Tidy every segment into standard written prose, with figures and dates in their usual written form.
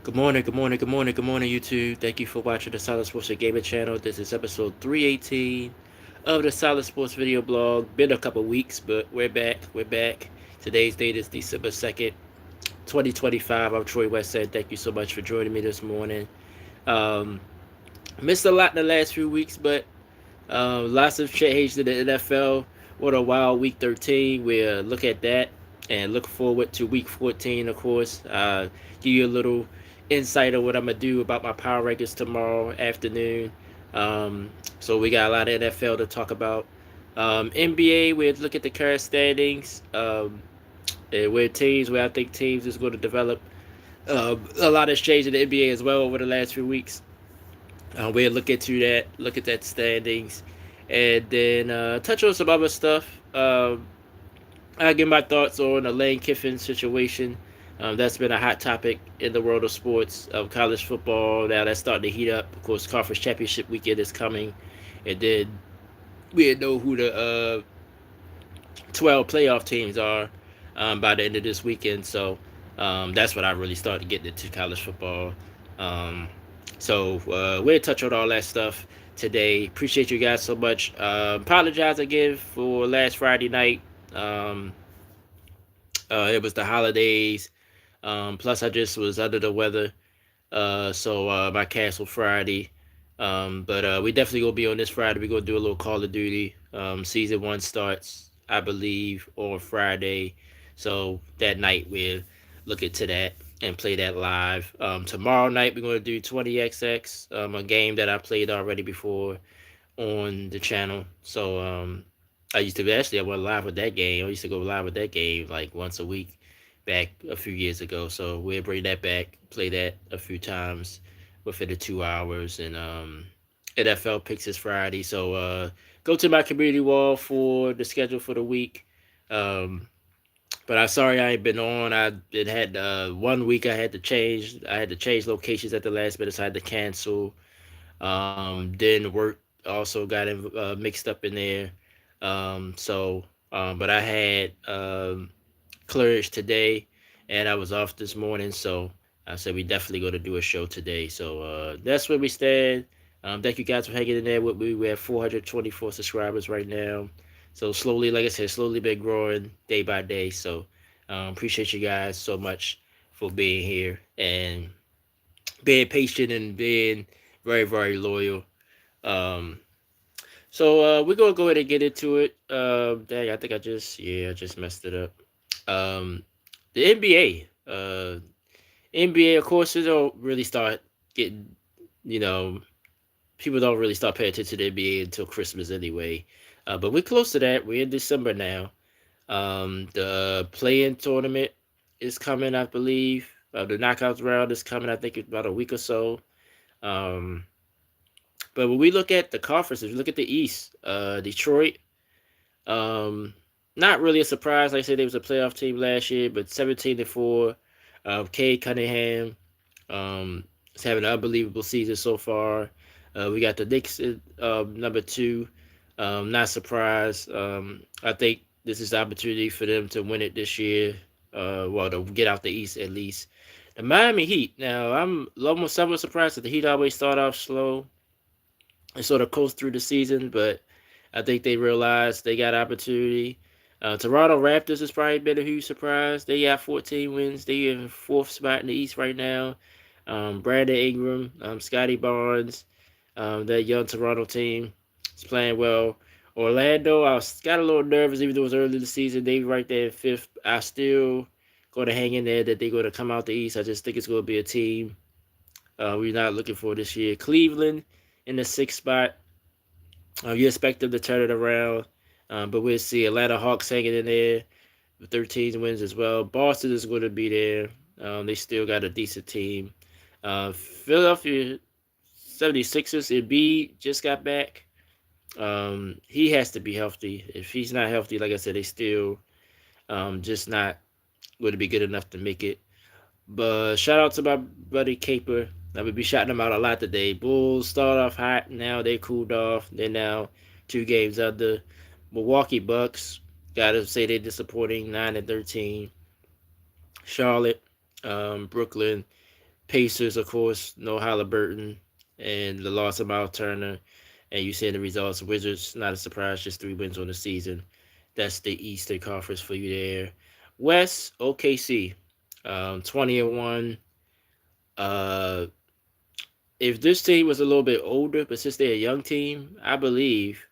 Good morning, good morning, good morning, good morning, YouTube. Thank you for watching the Solid Sports and Gaming channel. This is episode 318 of the Solid Sports video blog. Been a couple weeks, but we're back. We're back. Today's date is December 2nd, 2025. I'm Troy Westhead. Thank you so much for joining me this morning. Um, Missed a lot in the last few weeks, but lots of change in the NFL. What a wild week 13. We'll look at that and look forward to week 14, of course. Give you a little insight of what I'm going to do about my power rankings tomorrow afternoon. Um, so we got a lot of NFL to talk about. NBA, we'll look at the current standings. And where I think teams is going to develop. A lot has changed in the NBA as well over the last few weeks. We'll look at that standings, and then touch on some other stuff. I'll give my thoughts on the Lane Kiffin situation. That's been a hot topic in the world of sports, of college football. Now that's starting to heat up. Of course, conference championship weekend is coming, and then we know who the 12 playoff teams are by the end of this weekend. So that's what I really started getting into college football. Um, so we'll touch on all that stuff today. Appreciate you guys so much. Apologize again for last Friday night. Um, it was the holidays. Plus, I just was under the weather. So my canceled Friday. But we definitely gonna be on this Friday. We're gonna do a little Call of Duty. Season one starts, I believe, on Friday. So that night we'll look into that and play that live. Tomorrow night we're gonna do 20XX, a game that I played already before on the channel. So I used to actually I went live with that game. I used to go live with that game like once a week back a few years ago. So we'll bring that back, play that a few times within the 2 hours. And NFL picks is Friday. So go to my community wall for the schedule for the week. Um, but I'm sorry I ain't been on. It had 1 week I had to change. I had to change locations at the last minute. So I had to cancel. Then work also got mixed up in there. But I had clearance today, and I was off this morning, so I said we definitely going to do a show today. So that's where we stand. Thank you guys for hanging in there with me. We have 424 subscribers right now. So slowly, like I said, slowly been growing day by day. So appreciate you guys so much for being here and being patient and being very, very loyal. Um, so we're gonna go ahead and get into it. Dang, I think I just messed it up. Um, the NBA. NBA, of course, they don't really start getting, you know, people don't really start paying attention to the NBA until Christmas anyway. But we're close to that. We're in December now. The play-in tournament is coming, I believe. The knockouts round is coming, I think, in about a week or so. Um, but when we look at the conferences, we look at the East. Detroit, um, not really a surprise. Like I said, they was a playoff team last year, but 17-4. Cade Cunningham is having an unbelievable season so far. We got the Knicks at number two. Not surprised. I think this is the opportunity for them to win it this year. Well, to get out the East at least. The Miami Heat. Now, I'm almost somewhat surprised that the Heat always start off slow and sort of coast through the season, but I think they realized they got opportunity. Toronto Raptors has probably been a huge surprise. They got 14 wins. They in fourth spot in the East right now. Brandon Ingram, Scotty Barnes, that young Toronto team is playing well. Orlando, got a little nervous even though it was early in the season. They right there in fifth. I still going to hang in there that they're going to come out the East. I just think it's going to be a team we're not looking for this year. Cleveland in the sixth spot. You expect them to turn it around, but we'll see. Atlanta Hawks hanging in there with 13 wins as well. Boston is going to be there. They still got a decent team. Philadelphia 76ers, Embiid just got back. He has to be healthy. If he's not healthy, like I said, they still just not going to be good enough to make it. But shout out to my buddy Caper. I will be shouting them out a lot today. Bulls start off hot. Now they cooled off. They're now 2 games under. Milwaukee Bucks. Gotta say they're disappointing. 9-13. Charlotte, Brooklyn, Pacers, of course, no Halliburton, and the loss of Miles Turner, and you see the results. Wizards, not a surprise, just 3 wins on the season. That's the Eastern Conference for you there. West, OKC, 20-1. Uh, if this team was a little bit older, but since they're a young team, I believe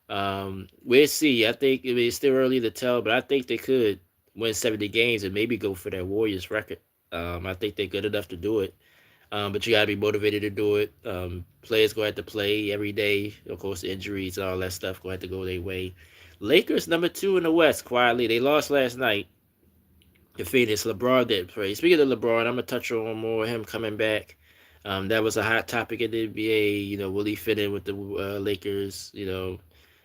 we'll see. I think it's still early to tell, but I think they could win 70 games and maybe go for that Warriors record. I think they're good enough to do it. But you gotta be motivated to do it. Players go have to play every day. Of course, injuries and all that stuff go have to go their way. Lakers number 2 in the West. Quietly, they lost last night. The Phoenix. LeBron did play. Speaking of LeBron, I'm gonna touch on more him coming back. That was a hot topic in the NBA. Will he fit in with the Lakers?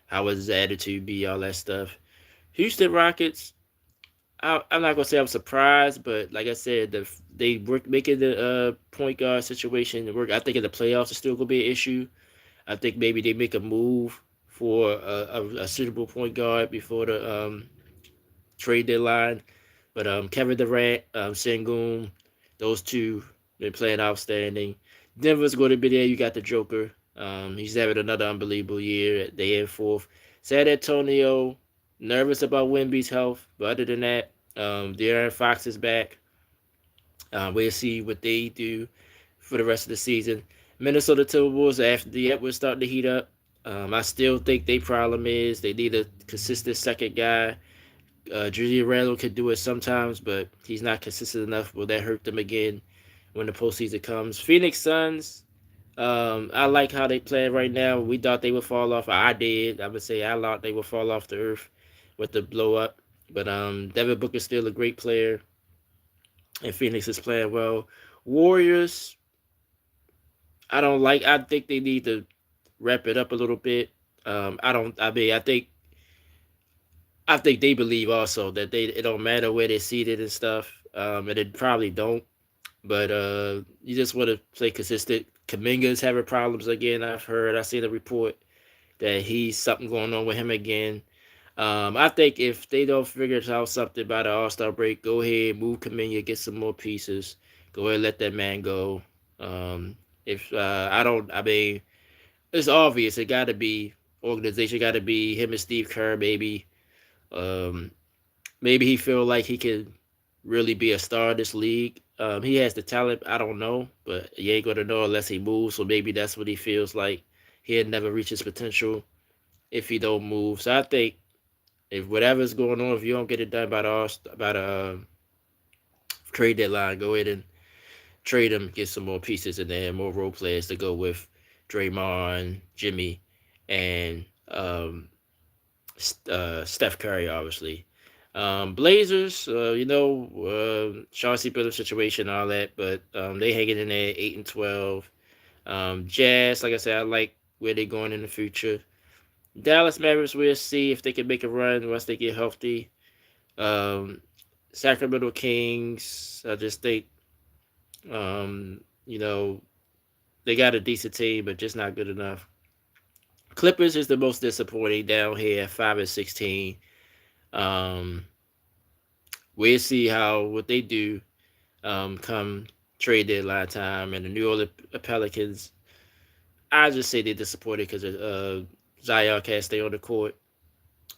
How was his attitude be? All that stuff. Houston Rockets. I'm not gonna say I'm surprised, but like I said, they work making the point guard situation work. I think in the playoffs it's still gonna be an issue. I think maybe they make a move for a suitable point guard before the trade deadline. But Kevin Durant, Sengun, those two been playing outstanding. Denver's going to be there. You got the Joker. He's having another unbelievable year. They in fourth. San Antonio, nervous about Wemby's health, but other than that, De'Aaron Fox is back. We'll see what they do for the rest of the season. Minnesota Timberwolves, after the Edwards starting to heat up, I still think their problem is they need a consistent second guy. Julian Randle can do it sometimes, but he's not consistent enough. Will that hurt them again when the postseason comes? Phoenix Suns, I like how they play right now. We thought they would fall off. I did. I would say I thought they would fall off the earth with the blow up. But Devin Booker's still a great player, and Phoenix is playing well. Warriors, I don't like. I think they need to wrap it up a little bit. I don't. I mean, I think they believe also that it don't matter where they're seated and stuff. And it probably don't. But you just want to play consistent. Kaminga's having problems again. I seen a report that he's something going on with him again. I think if they don't figure out something by the All-Star break, go ahead, move Kaminga, get some more pieces. Go ahead, let that man go. If I don't, I mean, it's obvious. It got to be organization. Got to be him and Steve Kerr, maybe. Um, Maybe he feel like he could really be a star in this league. He has the talent. I don't know, but you ain't gonna know unless he moves. So maybe that's what he feels like. He'll never reach his potential if he don't move. So I think if whatever's going on, if you don't get it done by the trade deadline, go ahead and trade him, get some more pieces in there, more role players to go with Draymond, Jimmy, and Steph Curry, obviously. Blazers, Chauncey Billups situation, all that, but they hanging in there 8-12. Jazz, like I said, I like where they're going in the future. Dallas Mavericks, we'll see if they can make a run once they get healthy. Um, Sacramento Kings, I just think, um, you know, they got a decent team, but just not good enough. Clippers is the most disappointing down here, 5-16. Um, we'll see what they do come trade deadline time. And the New Orleans Pelicans, I just say they're disappointed because Zion can't stay on the court.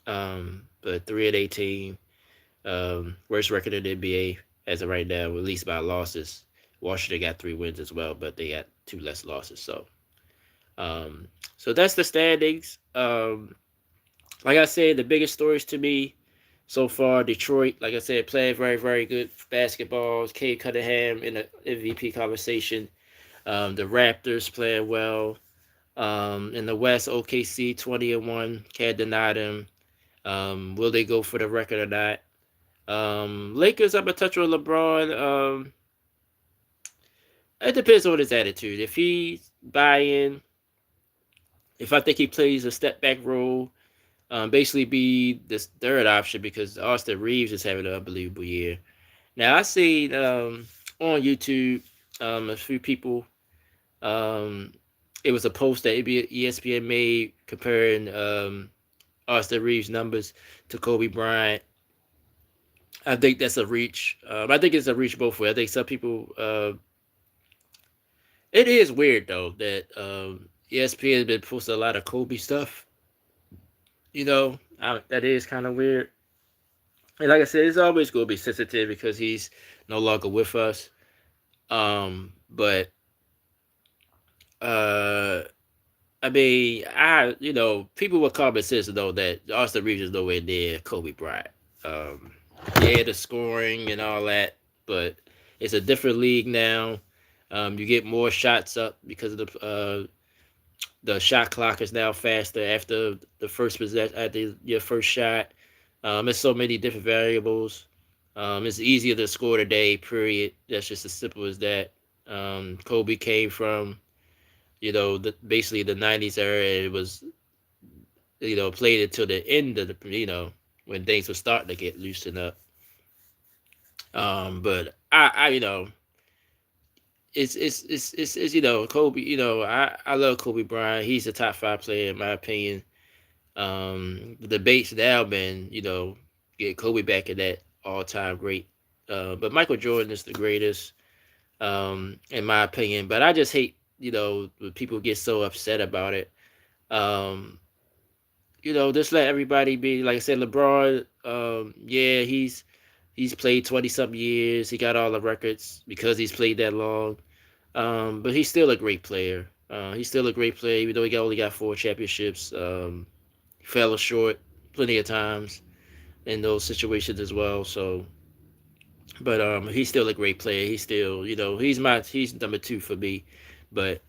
But 3-18, worst record in the NBA as of right now, at least by losses. Washington got 3 wins as well, but they got 2 less losses. So that's the standings. Like I said, the biggest stories to me so far, Detroit, like I said, playing very, very good basketball. Cade Cunningham in the MVP conversation. The Raptors playing well. In the West, OKC 20-1. Can't deny them. Will they go for the record or not? Lakers, I'm gonna touch on LeBron. It depends on his attitude. If he's buying, if I think he plays a step back role, basically be this third option because Austin Reeves is having an unbelievable year. Now I see on YouTube a few people. It was a post that ESPN made comparing Austin Reeves' numbers to Kobe Bryant. I think that's a reach. I think it's a reach both ways. I think some people It is weird though that ESPN has been posting a lot of Kobe stuff. That is kind of weird. And like I said, it's always going to be sensitive because he's no longer with us. But uh, I mean, people with common sense know that Austin Reeves is nowhere near Kobe Bryant. Um, yeah, the scoring and all that, but it's a different league now. You get more shots up because of the shot clock is now faster after the first possession, after your first shot. There's so many different variables. It's easier to score today. Period. That's just as simple as that. Kobe came from basically the '90s era. It was played until the end of the when things were starting to get loosened up. But I it's Kobe. I love Kobe Bryant. He's a top five player in my opinion. The debates now been get Kobe back in that all time great. But Michael Jordan is the greatest in my opinion. But I just hate when people get so upset about it. Um, just let everybody be. Like I said, LeBron. Yeah, he's played 20 something years. He got all the records because he's played that long. But he's still a great player. He's still a great player, even though only got four championships. He fell short plenty of times in those situations as well. So, but he's still a great player. He's still, he's number two for me. But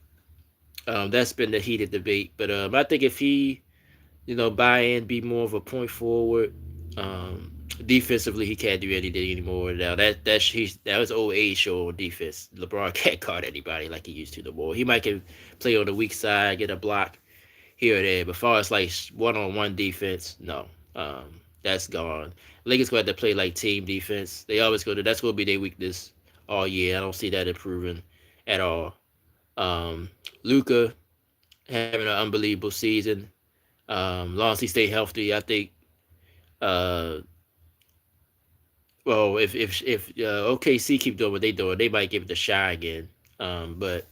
that's been the heated debate. But I think if he buy in, be more of a point forward. Defensively, he can't do anything anymore. Now that was old age show on defense. LeBron can't guard anybody like he used to no more. He might can play on the weak side, get a block here or there. But as far as like one on one defense, no, that's gone. Lakers going to have to play like team defense. They always go to that's going to be their weakness all year. I don't see that improving at all. Luca having an unbelievable season. Long as he stay healthy, I think. Uh, well, if OKC keep doing what they doing, they might give it a shot again. But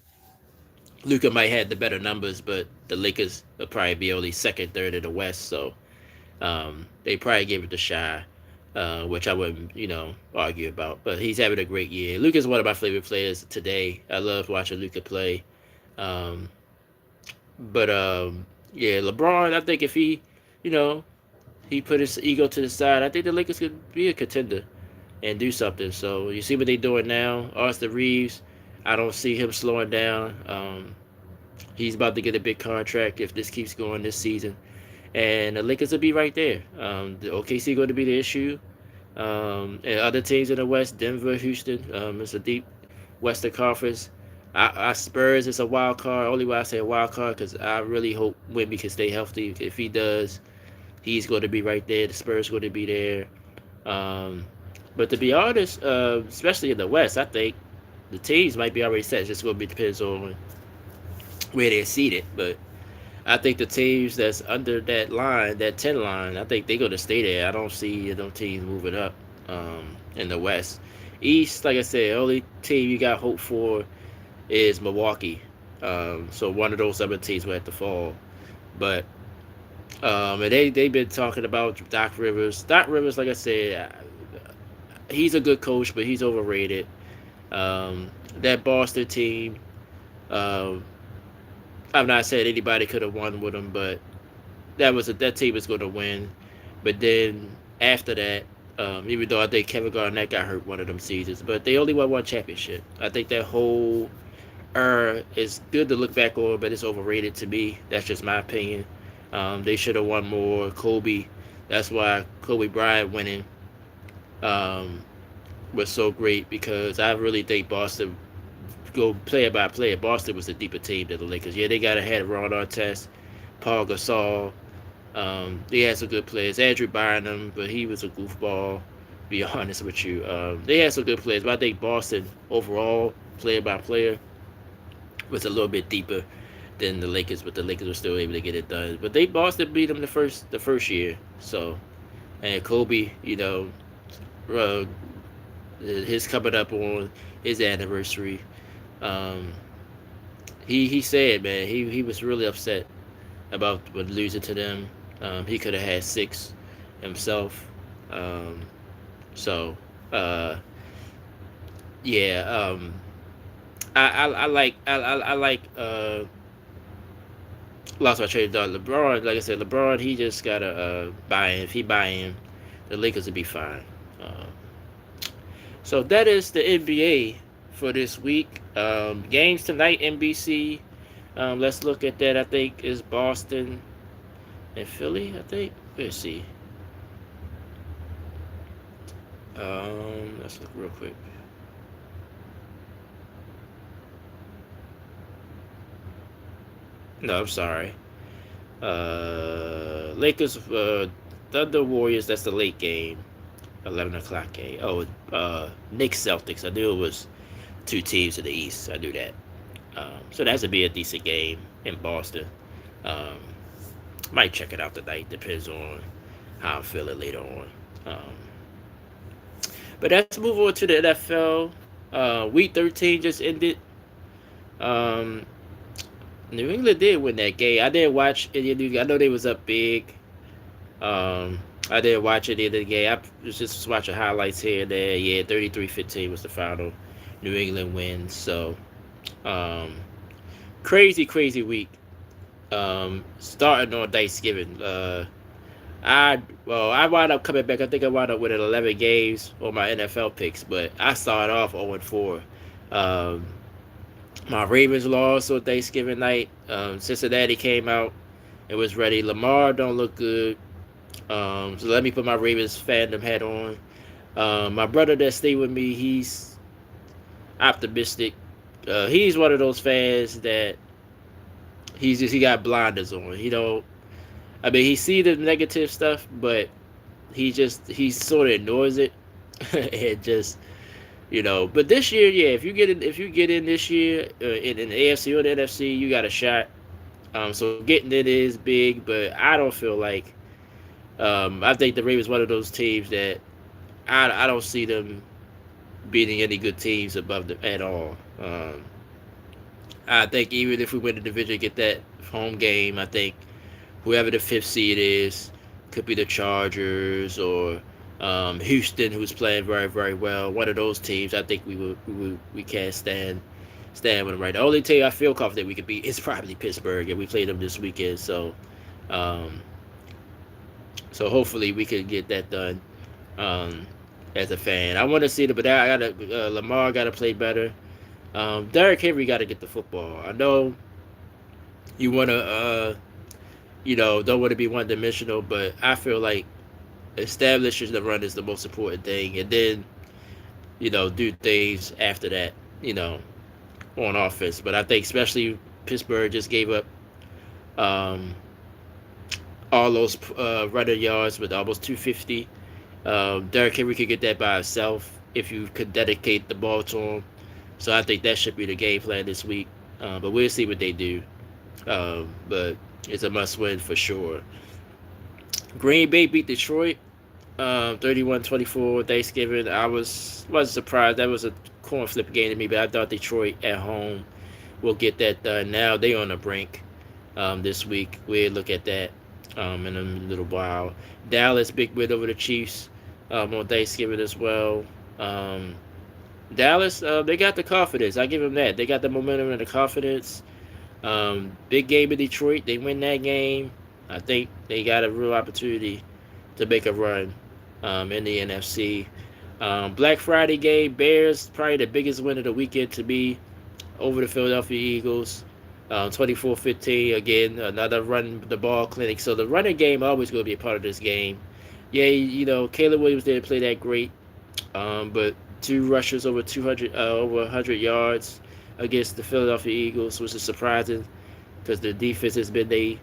Luca might have the better numbers, but the Lakers will probably be only second, third in the West, so they probably give it a shot, which I wouldn't, argue about. But he's having a great year. Luca's one of my favorite players today. I love watching Luca play. Um, but yeah, LeBron. I think if you know, he put his ego to the side, I think the Lakers could be a contender and do something. So you see what they doing now. Austin Reeves, I don't see him slowing down. He's about to get a big contract if this keeps going this season, and the Lakers will be right there. The OKC going to be the issue, and other teams in the West, Denver, Houston. It's a deep Western Conference. I Spurs is a wild card. Only why I say a wild card because I really hope Wemby can stay healthy. If he does, he's going to be right there. The Spurs going to be there. Um, but to be honest, especially in the West, I think the teams might be already set. It's just going to be depends on where they're seated. But I think the teams that's under that line, that 10 line, I think they're going to stay there. I don't see no teams moving up in the West. East, like I said, only team you got hope for is Milwaukee. So one of those other teams will have to fall. But and they've been talking about Doc Rivers. Doc Rivers, like I said, he's a good coach, but he's overrated. That Boston team, um, I'm not saying anybody could have won with him, but that team was going to win. But then after that, even though I think Kevin Garnett got hurt one of them seasons, but they only won one championship. I think that whole era is good to look back on, but it's overrated to me. That's just my opinion. They should have won more. Kobe, that's why Kobe Bryant winning um, was so great because I really think Boston, go player by player, Boston was a deeper team than the Lakers. Yeah, they got ahead of Ron Artest, Paul Gasol. They had some good players. Andrew Bynum, but he was a goofball. Be honest with you, they had some good players, but I think Boston overall, player by player, was a little bit deeper than the Lakers. But the Lakers were still able to get it done. But they Boston beat them the first year. So and Kobe, uh, his coming up on his anniversary. Um, he said, man, he was really upset about with losing to them. He could have had six himself. Um, so uh, yeah, I like I like lost my trade dog. LeBron, like I said, LeBron, he just gotta buy in. If he buy in, the Lakers will be fine. Um, so that is the NBA for this week. Games tonight, NBC. Let's look at that. I think is Boston and Philly. I think. Let's see. Let's look real quick. No, I'm sorry. Lakers, Thunder Warriors. That's the late game, 11 o'clock game. Oh, Knicks Celtics. I knew it was two teams in the East. I knew that. So that would be a decent game in Boston. Um, might check it out tonight. Depends on how I'm feeling later on. But let's move on to the NFL. Week 13 just ended. Um, New England did win that game. I didn't watch any of the. I know they was up big. I didn't watch any of the game. I was just watching highlights here and there. Yeah, 33-15 was the final. New England wins. So, um, crazy week. Starting on Thanksgiving. I wound up coming back. I think I wound up with 11 games on my NFL picks, but I started off 0-4. Um, my Ravens lost on Thanksgiving night. Cincinnati came out and was ready. Lamar don't look good. So let me put my Ravens fandom hat on. My brother that stayed with me, he's optimistic. He's one of those fans that he got blinders on. He don't. I mean, he see the negative stuff, but he sort of ignores it and just But this year, yeah, if you get in this year in the AFC or the NFC, you got a shot. So getting it is big, but I don't feel like. I think the Ravens one of those teams that I don't see them beating any good teams above them at all. I think even if we win the division, get that home game, I think whoever the fifth seed is could be the Chargers or Houston, who's playing very well. One of those teams, I think we can't stand with them right now. The only team I feel confident we could beat is probably Pittsburgh, and we played them this weekend. Um, so hopefully we can get that done. Um, as a fan, I want to see but I gotta Lamar got to play better. Derrick Henry got to get the football. I know you want to don't want to be one dimensional, but I feel like establishing the run is the most important thing, and then do things after that, on offense. But I think especially Pittsburgh just gave up um, all those running yards with almost 250. Derrick Henry could get that by himself if you could dedicate the ball to him. So I think that should be the game plan this week. But we'll see what they do. But it's a must win for sure. Green Bay beat Detroit 31-24 Thanksgiving. Wasn't surprised. That was a coin flip game to me, but I thought Detroit at home will get that done. Now they on the brink this week. We'll look at that in a little while. Dallas big win over the Chiefs on Thanksgiving as well. Dallas, they got the confidence. I give them that. They got the momentum and the confidence. Big game in Detroit. They win that game. I think they got a real opportunity to make a run in the NFC. Black Friday game, Bears, probably the biggest win of the weekend to me over the Philadelphia Eagles. 24-15, again, another run the ball clinic. So the running game always going to be a part of this game. Yeah, Caleb Williams didn't play that great, but two rushers over 100 yards against the Philadelphia Eagles, which is surprising because the defense has been they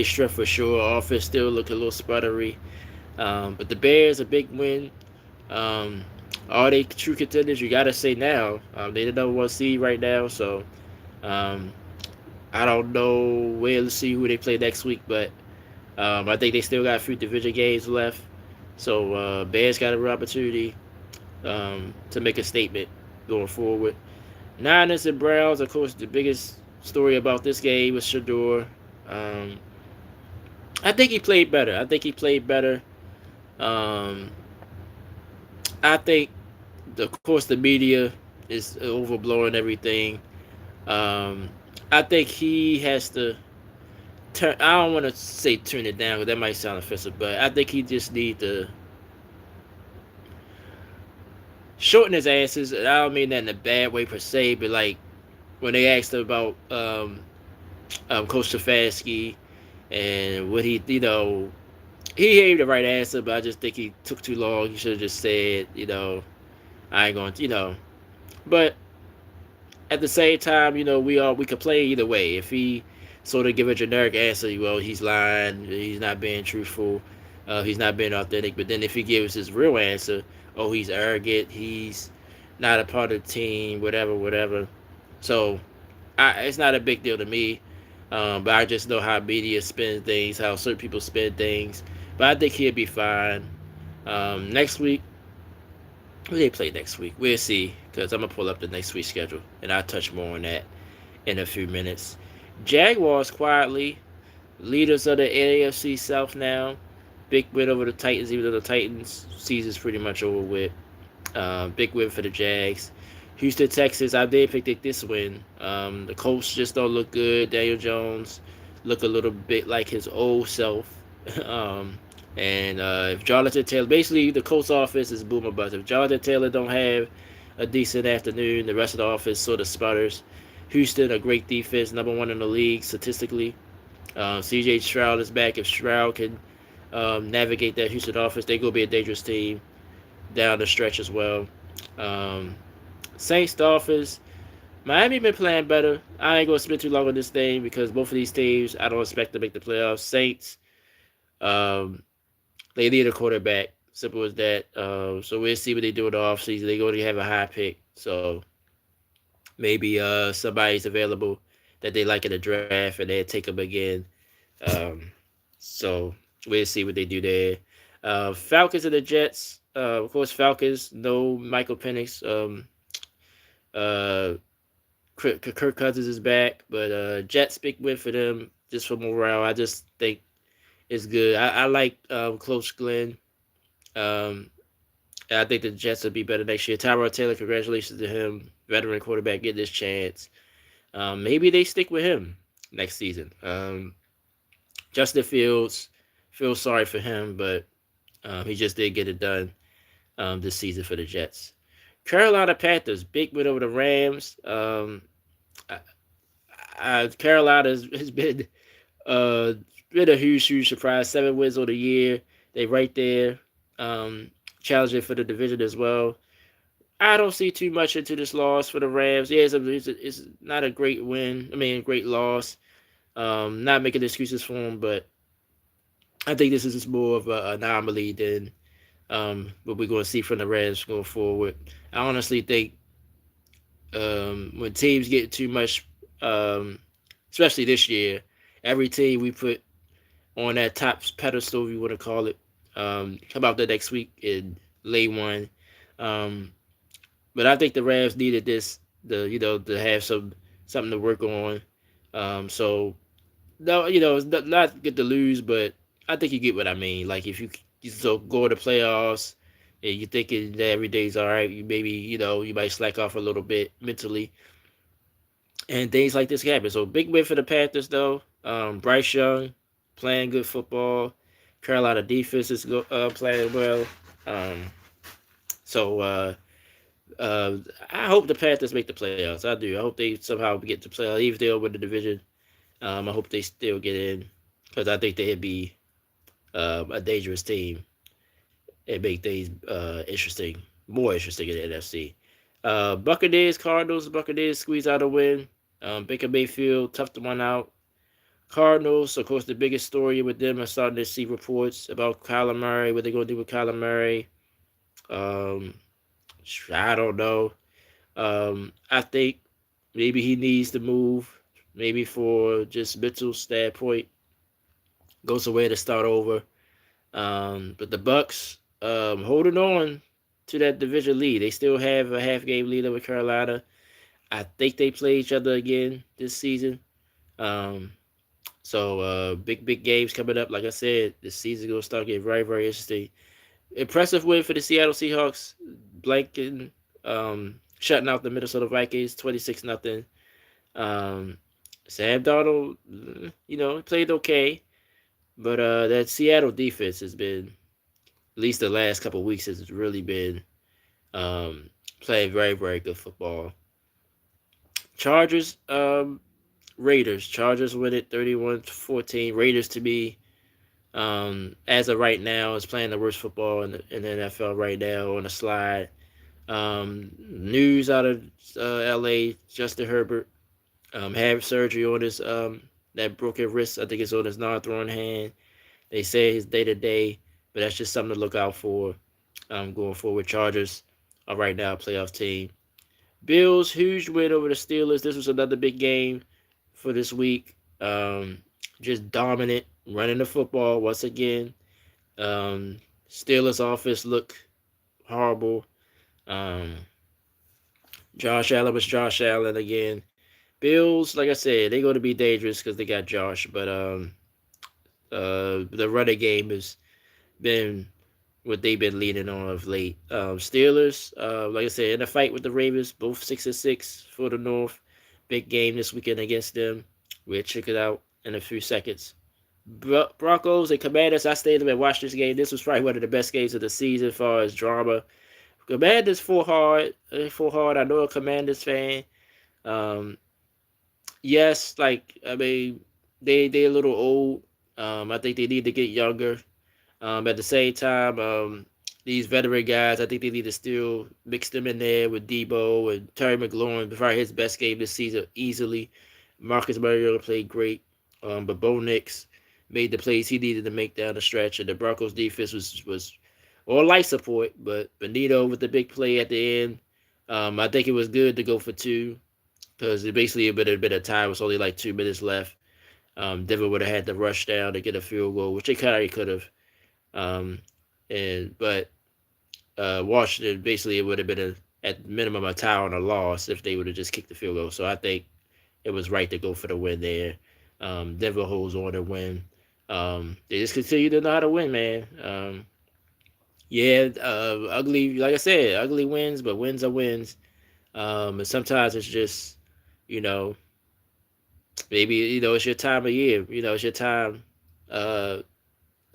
strength for sure. Offense still look a little sputtery, but the Bears a big win. Are they true contenders? You gotta say now. They the number one seed right now, so I don't know. We'll see who they play next week, but I think they still got a few division games left. So Bears got a real opportunity to make a statement going forward. Niners and Browns, of course, the biggest story about this game was Shador. Um, I think he played better. I think he played better. Um, I think, of course, the media is overblowing everything. Um, I think he has to turn. I don't want to say turn it down because that might sound offensive, but I think he just need to shorten his answers. I don't mean that in a bad way per se, but like when they asked him about Coach Stefanski and what he gave the right answer, but I just think he took too long. He should have just said, I ain't going to, but at the same time, we could play either way. If he sort of give a generic answer, well, he's lying, he's not being truthful, he's not being authentic. But then if he gives his real answer, oh, he's arrogant, he's not a part of the team, whatever, whatever. So it's not a big deal to me. But I just know how media spin things, how certain people spin things. But I think he'll be fine. Next week, who they play next week? We'll see, because I'm gonna pull up the next week's schedule, and I'll touch more on that in a few minutes. Jaguars quietly leaders of the AFC South now. Big win over the Titans, even though the Titans season's pretty much over with. Big win for the Jags. Houston, Texas, I did pick this win. The Colts just don't look good. Daniel Jones look a little bit like his old self. um, and if Jonathan Taylor, basically the Colts offense is boomer bust. If Jonathan Taylor don't have a decent afternoon, the rest of the offense sort of sputters. Houston, a great defense, number one in the league statistically. CJ Stroud is back. If Stroud can navigate that Houston offense, they're going to be a dangerous team down the stretch as well. Um, Saints, Dolphins. Miami been playing better. I ain't going to spend too long on this thing because both of these teams, I don't expect to make the playoffs. Saints, um, they need a quarterback. Simple as that. So we'll see what they do in the offseason. They're going to have a high pick. So maybe somebody's available that they like in the draft and they'll take them again. Um, so we'll see what they do there. Falcons and the Jets. Of course, Falcons. No Michael Penix. Uh, Kirk Cousins is back, but Jets big win for them just for morale. I just think it's good. I like Coach Glenn. Um, I think the Jets will be better next year. Tyrod Taylor, congratulations to him, veteran quarterback, getting this chance. Maybe they stick with him next season. Justin Fields, feel sorry for him, but he just did get it done this season for the Jets. Carolina Panthers, big win over the Rams. Carolina has uh, been a huge surprise. 7 wins on the year. They right there, um, challenging for the division as well. I don't see too much into this loss for the Rams. Yeah, it's not a great win. I mean, a great loss. Not making excuses for them, but I think this is just more of an anomaly than what we're going to see from the Rams going forward. I honestly think when teams get too much, um, especially this year, every team we put on that top pedestal, if you want to call it, come out the next week and lay one. Um, but I think the Rams needed this, to have something to work on. So no, it's not good to lose, but I think you get what I mean. Like if you so go to the playoffs and you're thinking that every day's all right, you maybe you might slack off a little bit mentally, and things like this happen. So big win for the Panthers though. Bryce Young playing good football. Carolina defense is playing well. Um, so uh, I hope the Panthers make the playoffs. I do. I hope they somehow get to playoffs, even if they don't win the division. I hope they still get in because I think they'd be a dangerous team and make things more interesting in the NFC. Buccaneers squeeze out a win. Baker Mayfield toughed one out. Cardinals, of course, the biggest story with them are starting to see reports about Kyler Murray, what they're going to do with Kyler Murray. Um, I don't know. I think maybe he needs to move, maybe for just mental standpoint, go somewhere to start over. But the Bucks holding on to that division lead. They still have a half game lead over Carolina. I think they play each other again this season. Um, so big games coming up. Like I said, this season gonna start getting very very interesting. Impressive win for the Seattle Seahawks, blanking, shutting out the Minnesota Vikings, 26-0. Um, Sam Darnold, played okay, but that Seattle defense has been, at least the last couple of weeks, has really been um, playing very very good football. Chargers, Raiders. Chargers win it 31-14. Raiders, to me, as of right now, is playing the worst football in the NFL right now on a slide. News out of LA, Justin Herbert had surgery on his that broken wrist. I think it's on his non-throwing hand. They say his day to day, but that's just something to look out for going forward. Chargers are right now a playoff team. Bills, huge win over the Steelers. This was another big game for this week. Just dominant, running the football once again. Steelers offense look horrible. Um, Josh Allen was Josh Allen again. Bills, like I said, they're going to be dangerous because they got Josh, but the running game has been what they've been leading on of late. Steelers, like I said, in a fight with the Ravens, both 6-6 for the North. Big game this weekend against them. We'll check it out in a few seconds. Broncos and Commanders. I stayed up and watched this game. This was probably one of the best games of the season as far as drama. Commanders full hard. Full hard. I know a Commanders fan. Um, yes, like I mean, they a little old. I think they need to get younger. At the same time, these veteran guys, I think they need to still mix them in there with Debo and Terry McLaurin. Before his best game this season, easily. Marcus Mariota played great, but Bo Nix made the plays he needed to make down the stretch, and the Broncos defense was all life support. But Benito with the big play at the end, I think it was good to go for two because it basically a bit of time. It was only like 2 minutes left. Denver would have had to rush down to get a field goal, which they kind of could have. Um, but Washington basically it would have been at minimum a tie on a loss if they would have just kicked the field goal. So I think it was right to go for the win there. Denver holds on to win. They just continue to know how to win, man. Yeah, ugly. Like I said, ugly wins, but wins are wins. And sometimes it's just, you know, maybe it's your time of year. It's your time. Uh,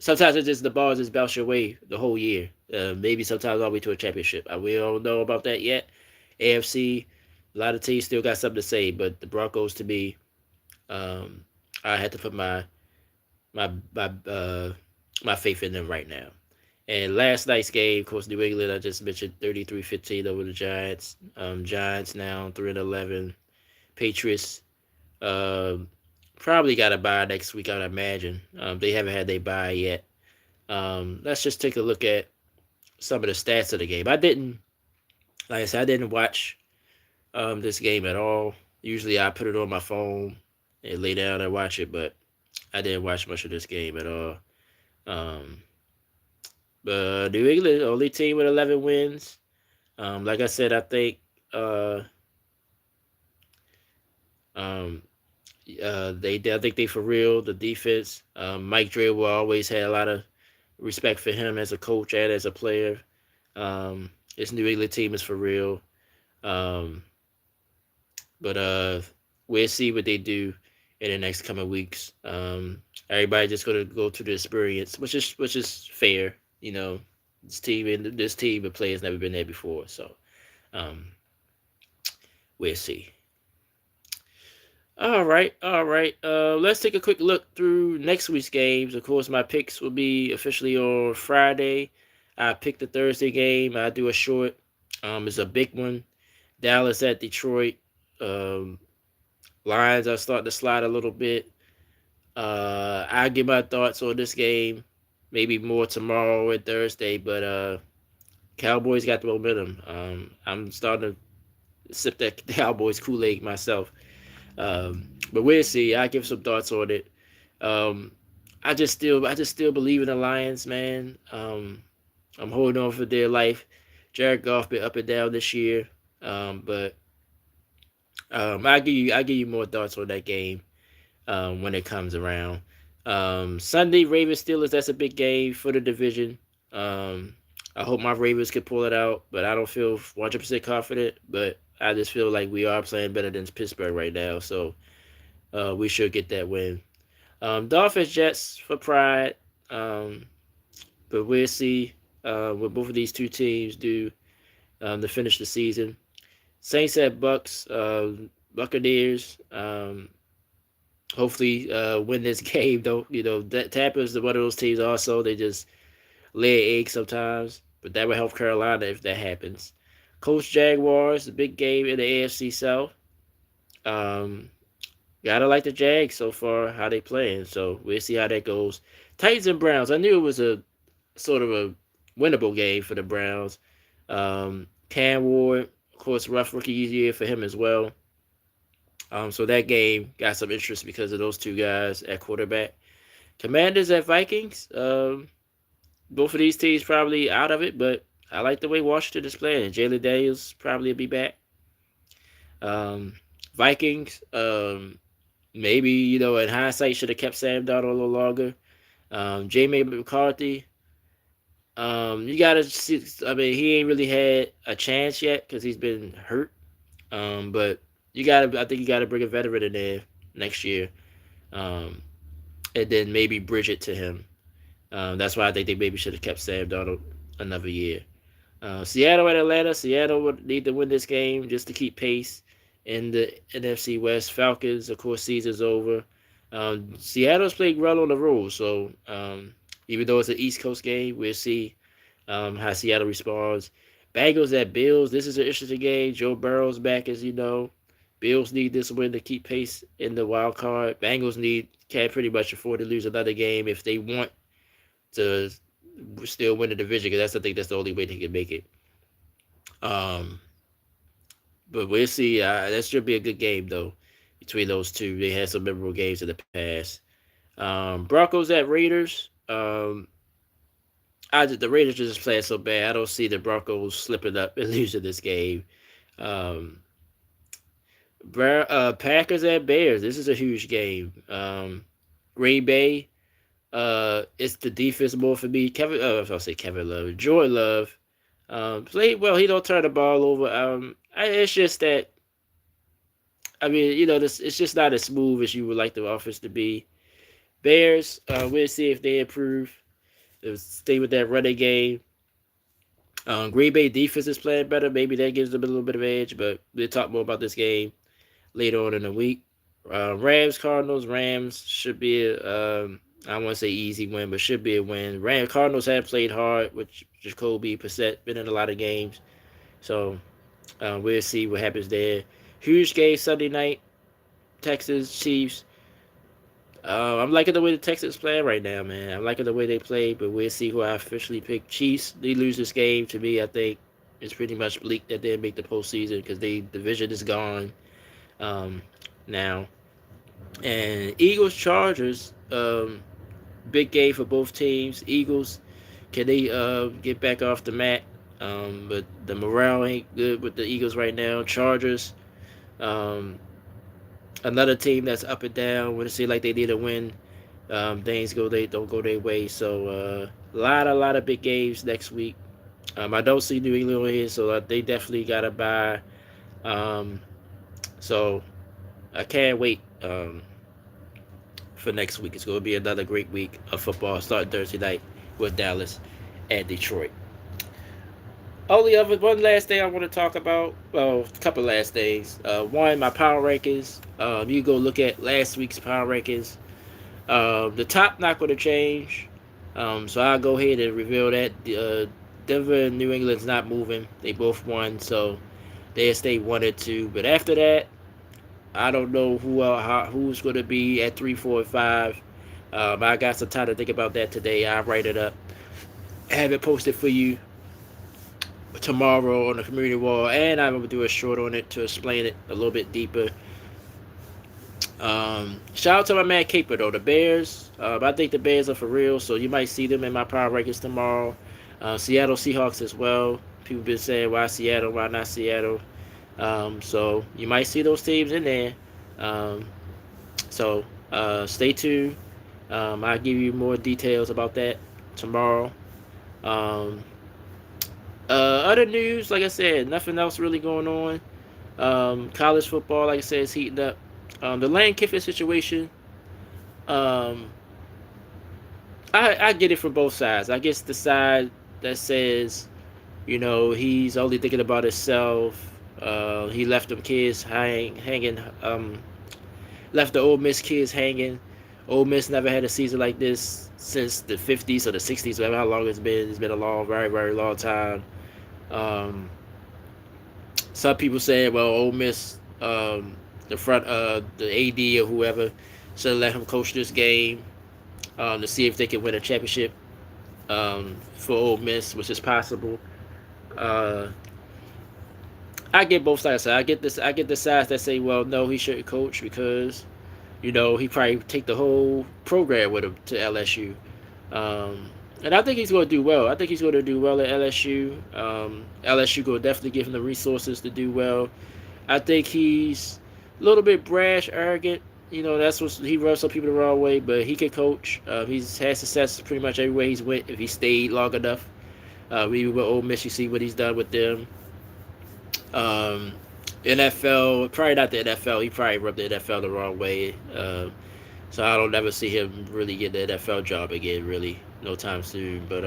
Sometimes it's just the ball just bounce your way the whole year. Maybe sometimes all the way to a championship. We don't know about that yet. AFC, a lot of teams still got something to say, but the Broncos, to me, um, I had to put my my uh, my faith in them right now. And last night's game, of course, New England, I just mentioned 33-15 over the Giants. Giants now 3-11. Patriots probably got a bye next week, I'd imagine. They haven't had their bye yet. Let's just take a look at some of the stats of the game. Like I said, I didn't watch this game at all. Usually I put it on my phone and lay down and watch it, but I didn't watch much of this game at all. Um, but New England, only team with 11 wins. Like I said, I think uh, um, I think they for real. The defense, Mike Vrabel always had a lot of respect for him as a coach and as a player. This New England team is for real. Um, but we'll see what they do in the next coming weeks. Everybody just gonna go through the experience, which is fair. This team of players never been there before, so um, we'll see. All right, all right. Let's take a quick look through next week's games. Of course, my picks will be officially on Friday. I picked the Thursday game. I do a short. It's a big one. Dallas at Detroit. Um, Lions are starting to slide a little bit. I'll give my thoughts on this game maybe more tomorrow and Thursday, but Cowboys got the momentum. I'm starting to sip that Cowboys Kool-Aid myself. But we'll see. I give some thoughts on it. Um, I just still believe in the Lions, man. I'm holding on for dear life. Jared Goff been up and down this year, but I'll give you more thoughts on that game when it comes around. Sunday, Ravens Steelers. That's a big game for the division. Um, I hope my Ravens can pull it out, but I don't feel 100% confident. But I just feel like we are playing better than Pittsburgh right now, so we should get that win. Dolphins Jets for pride, um, but we'll see what both of these two teams do to finish the season. Saints at Bucks, Buccaneers. Hopefully, win this game. Though Tampa is one of those teams. Also, they just lay eggs sometimes, but that would help Carolina if that happens. Colts Jaguars, the big game in the AFC South. Um, Gotta like the Jags so far, how they playing. So we'll see how that goes. Titans and Browns. I knew it was a sort of a winnable game for the Browns. Cam Ward, of course, rough rookie year for him as well. So that game got some interest because of those two guys at quarterback. Commanders at Vikings. Both of these teams probably out of it, but I like the way Washington is playing. Jalen Daniels probably will be back. Vikings. Maybe in hindsight should have kept Sam Darnold a little longer. Jamie McCarthy. You gotta see. I mean, he ain't really had a chance yet because he's been hurt. But you gotta. I think you gotta bring a veteran in there next year, um, and then maybe bridge it to him. That's why I think they maybe should have kept Sam Darnold another year. Seattle and Atlanta. Seattle would need to win this game just to keep pace in the NFC West. Falcons, of course, season's over. Seattle's playing well on the road, so even though it's an East Coast game, we'll see how Seattle responds. Bengals at Bills. This is an interesting game. Joe Burrow's back, as you know. Bills need this win to keep pace in the wild card. Bengals can't pretty much afford to lose another game if they want to still win the division, because I think that's the only way they can make it. Um, but we'll see. That should be a good game though between those two. They had some memorable games in the past. Broncos at Raiders. The Raiders are just playing so bad. I don't see the Broncos slipping up and losing this game. Um, Packers at Bears. This is a huge game. Green Bay. It's the defense more for me. I'll say Kevin Love. Jordan Love. Played well. He don't turn the ball over. It's just that. I mean, it's just not as smooth as you would like the offense to be. Bears. We'll see if they improve. Stay with that running game. Green Bay defense is playing better. Maybe that gives them a little bit of edge, but we'll talk more about this game later on in the week. Rams, Cardinals. Rams should be I don't want to say easy win, but should be a win. Cardinals have played hard with Jacoby Brissett, been in a lot of games. So we'll see what happens there. Huge game Sunday night. Texans, Chiefs. I'm liking the way the Texans play right now, man. I'm liking the way they play, but we'll see who I officially pick. Chiefs, they lose this game. To me, I think it's pretty much bleak that they make the postseason because the division is gone now. And Eagles, Chargers, big game for both teams. Eagles, can they get back off the mat? But the morale ain't good with the Eagles right now. Chargers, another team that's up and down. When it seems like they need a win, things don't go their way. So a lot of big games next week. I don't see New England on here, so they definitely gotta buy. So I can't wait for next week. It's going to be another great week of football starting Thursday night with Dallas and Detroit. One last thing I want to talk about. Well, a couple last things. One, my power rankings. You go look at last week's power rankings. The top not going to change. So I'll go ahead and reveal that. Denver and New England's not moving. They both won, so they'll stay 1 and 2. But after that, I don't know who's going to be at 3, 4, and 5. I got some time to think about that today. I'll write it up. Have it posted for you tomorrow on the community wall, and I'm going to do a short on it to explain it a little bit deeper. Shout out to my man Caper, though. The Bears, I think the Bears are for real, so you might see them in my power rankings tomorrow. Seattle Seahawks as well. People been saying, why Seattle, why not Seattle? So you might see those teams in there. Um, so stay tuned. I'll give you more details about that tomorrow. Um, Other news, like I said, nothing else really going on. College football, like I said, is heating up. The Lane Kiffin situation, um, I get it from both sides. I guess the side that says, he's only thinking about himself. He left them kids hanging, left the Ole Miss kids hanging. Ole Miss never had a season like this since the 50s or the 60s, whatever how long it's been. It's been a long, very, very long time. Um, some people say, well, Ole Miss, the AD or whoever, should let him coach this game to see if they can win a championship for Ole Miss, which is possible. Uh, I get both sides. I get this. I get the sides that say, well, no, he shouldn't coach because he probably take the whole program with him to LSU. And I think he's going to do well. I think he's going to do well at LSU. LSU will definitely give him the resources to do well. I think he's a little bit brash, arrogant. That's what he rubs some people the wrong way, but he can coach. He's had success pretty much everywhere he's went if he stayed long enough. Even with Ole Miss, you see what he's done with them. Um, NFL, probably not the NFL. He probably rubbed the NFL the wrong way. So I don't ever see him really get the NFL job again, really, no time soon. But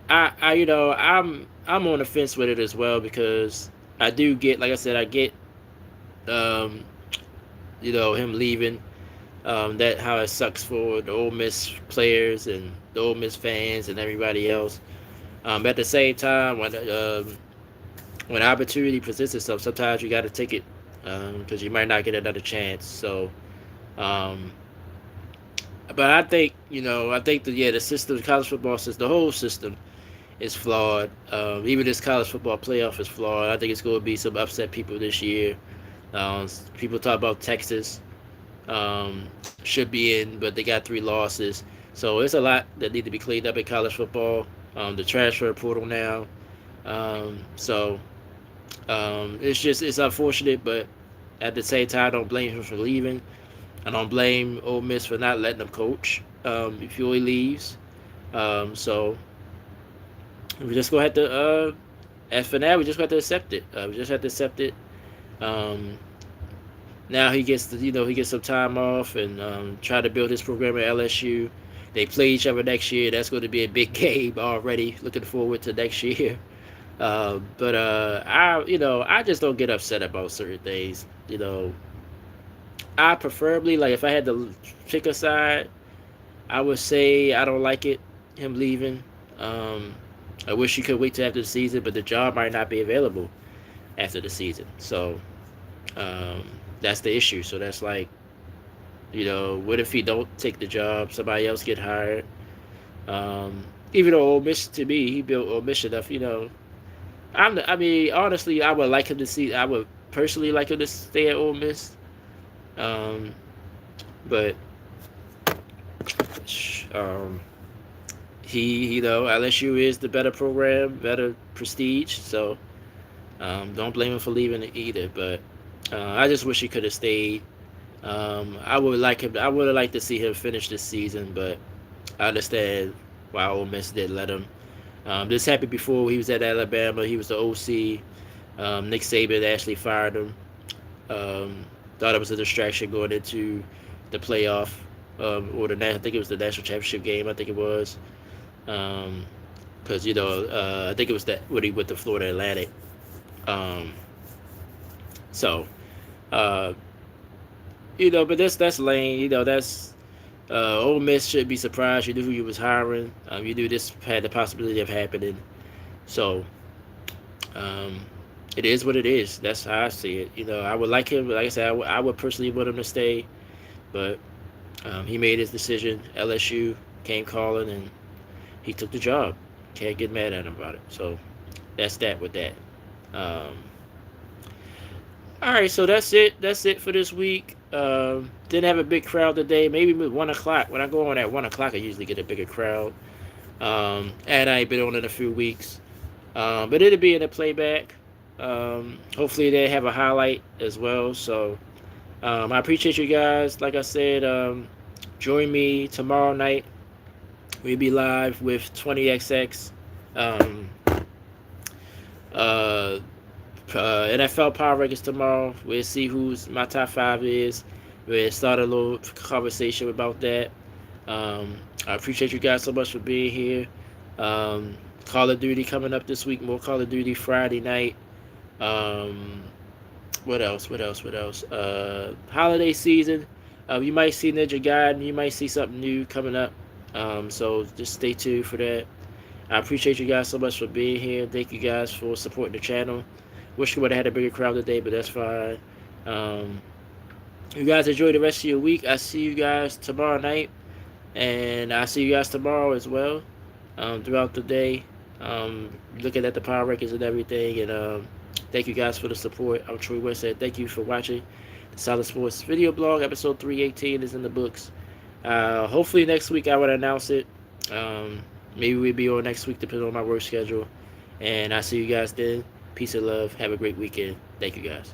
I'm on the fence with it as well because I do get, like I said, I get, um, him leaving. That how it sucks for the Ole Miss players and the Ole Miss fans and everybody else. At the same time, when opportunity presents itself, sometimes you got to take it because you might not get another chance. So, um, but I think the system, the college football system, the whole system is flawed. Even this college football playoff is flawed. I think it's going to be some upset people this year. People talk about Texas should be in, but they got 3 losses. So it's a lot that need to be cleaned up in college football. The transfer portal now. So it's unfortunate, but at the same time, I don't blame him for leaving. I don't blame Ole Miss for not letting him coach before he leaves. So we just gonna have to. As for now, we just got to accept it. We just have to accept it. Um, Now he gets some time off and try to build his program at LSU. They play each other next year. That's going to be a big game already. Looking forward to next year. But I just don't get upset about certain things. I preferably, like, if I had to pick a side, I would say I don't like it, him leaving. Um, I wish he could wait till after the season, but the job might not be available after the season. So um, that's the issue. So that's like, what if he don't take the job? Somebody else get hired. Even though Ole Miss, to me, he built Ole Miss enough. I mean, honestly, I would like him to see. I would personally like him to stay at Ole Miss. Um, but um, LSU is the better program, better prestige. So don't blame him for leaving it either. But I just wish he could have stayed. I would like him. I would have liked to see him finish this season, but I understand why Ole Miss didn't let him. This happened before he was at Alabama. He was the OC. Nick Saban actually fired him. Thought it was a distraction going into the playoff or I think it was the national championship game. I think it was because I think it was that when he went to Florida Atlantic. Um, so uh, but that's Lane. That's Ole Miss should be surprised. You knew who you was hiring. You knew this had the possibility of happening. So um, it is what it is. That's how I see it. I would like him. Like I said, I would personally want him to stay, but he made his decision. LSU came calling, and he took the job. Can't get mad at him about it. So that's that with that. Um, all right, so that's it. That's it for this week. Didn't have a big crowd today. Maybe 1 o'clock. When I go on at 1 o'clock, I usually get a bigger crowd. And I ain't been on in a few weeks. But it'll be in the playback. Hopefully they have a highlight as well. So I appreciate you guys. Like I said, join me tomorrow night. We'll be live with 20XX. Um, uh, NFL Power Rankings tomorrow. We'll see who's my top five is. We'll start a little conversation about that. I appreciate you guys so much for being here. Call of Duty coming up this week. More Call of Duty Friday night. Um, what else? What else? What else? Holiday season. You might see Ninja Gaiden. You might see something new coming up. So just stay tuned for that. I appreciate you guys so much for being here. Thank you guys for supporting the channel. Wish we would have had a bigger crowd today, but that's fine. Um, you guys enjoy the rest of your week. I see you guys tomorrow night, and I see you guys tomorrow as well. Throughout the day, looking at the power records and everything. And thank you guys for the support. I'm Troy West. Thank you for watching the Solid Sports video blog. Episode 318 is in the books. Hopefully next week I would announce it. Maybe we'll be on next week depending on my work schedule. And I'll see you guys then. Peace and love. Have a great weekend. Thank you guys.